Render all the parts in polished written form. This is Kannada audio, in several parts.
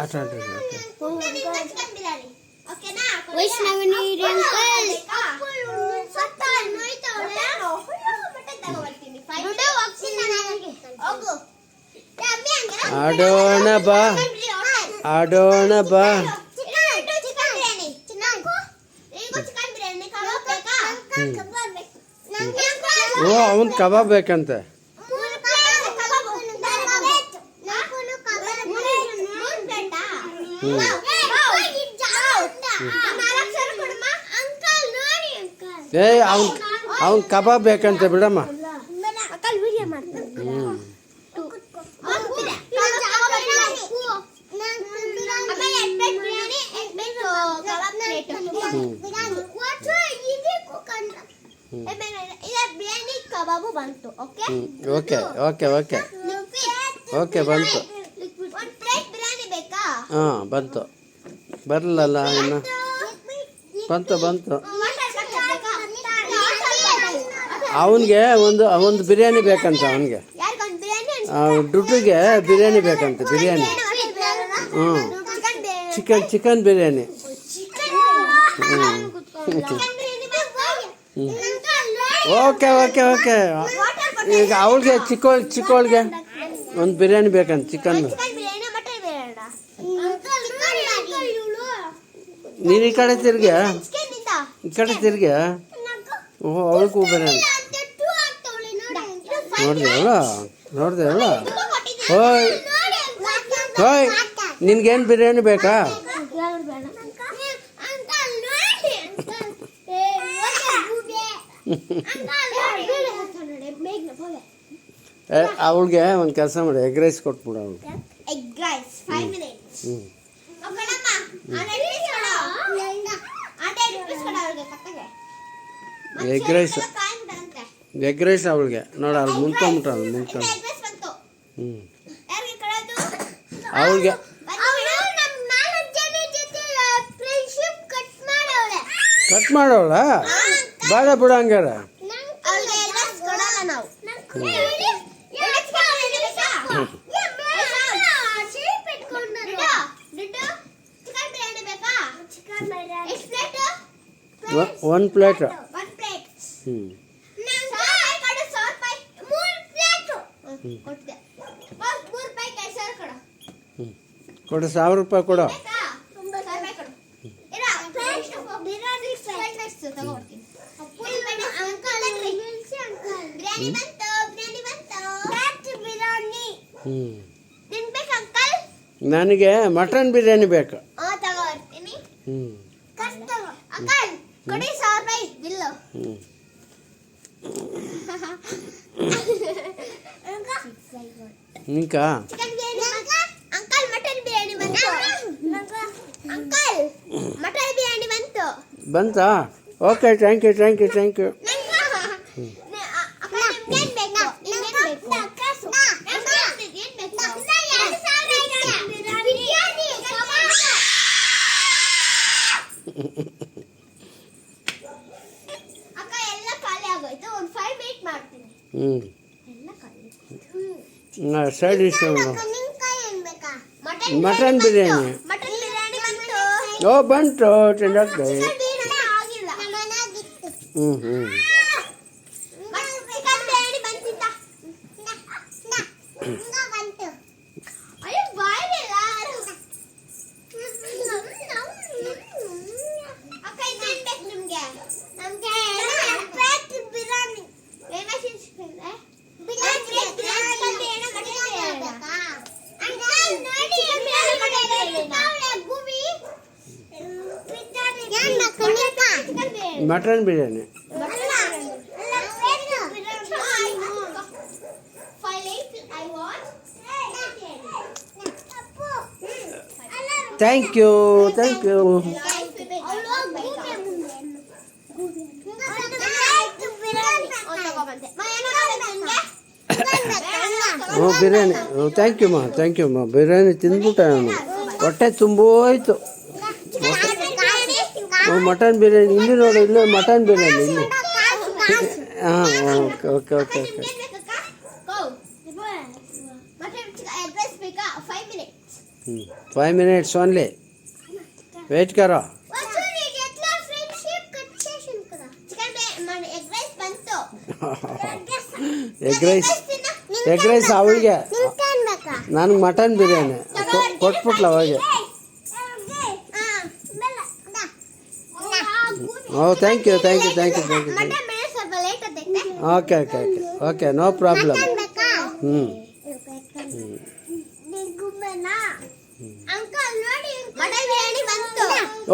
ಆಟ ಆಡ್ರಿ ವೈಷ್ಣವಿನಿ ಆಡೋಣ ಬಾ ಆಡೋಣ ಬಾ. ಓ ಅವನ್ ಕಬಾಬ್ ಬೇಕಂತೆ. ಏ ಅವನ್ ಕಬಾಬ್ ಬೇಕಂತೆ ಬಿಡಮ್ಮ. ಓಕೆ ಓಕೆ ಓಕೆ ಓಕೆ ಬಂತು. ಹಾಂ ಬಂತು. ಬರಲಲ್ಲ ಇನ್ನು ಬಂತು ಬಂತು. ಅವನಿಗೆ ಒಂದು ಬಿರಿಯಾನಿ ಬೇಕಂತ. ಅವನಿಗೆ ಡುಡ್ಡುಗೆ ಬಿರಿಯಾನಿ ಬೇಕಂತೆ. Biryani chicken biryani. Okay okay okay. ಈಗ ಅವಳಿಗೆ ಚಿಕ್ಕವಳಿಗೆ ಒಂದು ಬಿರಿಯಾನಿ ಬೇಕಂತ ಚಿಕನ್. ನೀನು ಈ ಕಡೆ ತಿರ್ಗ್ಯಾ ಓಹೋ ಅವಳಿಗೂ ಬಿರಿಯಾನಿ ನೋಡಿದೆ ಅವಳ. ಹೋಯ್ ನಿನ್ಗೇನು ಬಿರಿಯಾನಿ ಬೇಕಾ? ಅವಳಿಗೆ ಒಂದು ಕೆಲಸ ಮಾಡಿ ಎಗ್ ರೈಸ್ ಕೊಟ್ಬಿಡು ಅವಳಿಗೆ. ಎಗ್ ರೈಸ್ ಅವಳಿಗೆ ನೋಡ ಅಲ್ಲಿ ಮುಂದ್ಕೊಂಡ್ಬಿಟ್ಟ ಅವಳಿಗೆ ಕಟ್ ಮಾಡೋಳ. ಬೇಡ ಬಿಡು ಹಂಗಾರ. ಒಂದು ಪ್ಲೇಟ್. ಕೊಡು 1000 ರೂಪಾಯಿ ಕೊಡು. ನನಗೆ ಮಟನ್ ಬಿರಿಯಾನಿ ಬೇಕು. ನಿಂಕಾ ಬಂತಾ? Okay thank you. Side dish mutton biryani. ಓ ಬಂತು ತಿನ್ನಕ್ಕೆ. Mutton biryani. Thank you. Biryani thank you biryani ತಿಂದ್ಬಿಟ್ಟೆ ನಾನು. ಹೊಟ್ಟೆ ತುಂಬೋಯ್ತು. ಮಟನ್ ಬಿರಿಯಾನಿ ಇಲ್ಲಿ ನೋಡಿ, ಇಲ್ಲಿ ಮಟನ್ ಬಿರಿಯಾನಿ ಇಲ್ಲಿ. ಹಾಂ ಓಕೆ. 5 minutes only. Wait करो. ಎಗ್ ರೈಸ್ ಅವಳಿಗೆ, ನನಗೆ ಮಟನ್ ಬಿರಿಯಾನಿ ಕೊಟ್ಬಿಟ್ಲ ಅವಾಗೆ. Thank you. Okay no problem.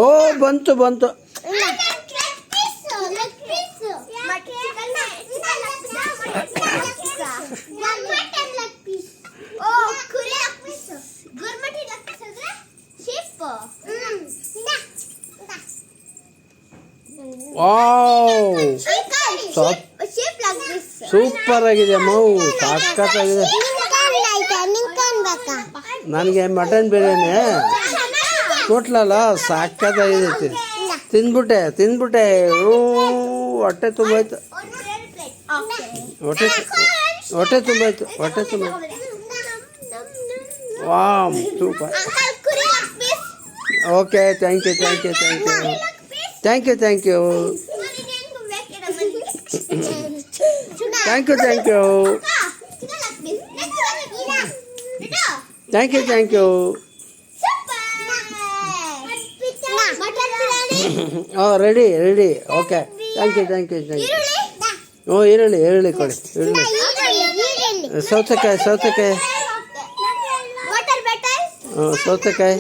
ಓ ಬಂತು ವಾವ್, ಸೂಪರ್ ಆಗಿದೆ ಮೌ, ಸಖತ್ತಾಗಿದೆ. ನನಗೆ ಮಟನ್ ಬಿರಿಯಾನಿ ಕೊಟ್ಲಲ್ಲ, ಸಖತ್ತಾಗಿದೆ. ತಿಂದ್ಬಿಟ್ಟೆ ಹೊಟ್ಟೆ ತುಂಬಾಯ್ತು. Wow, super. Okay, thank you. Ready. Okay, thank you. ಈರುಳ್ಳಿ ಕೊಡಿ. ಸೌತೆಕಾಯಿ.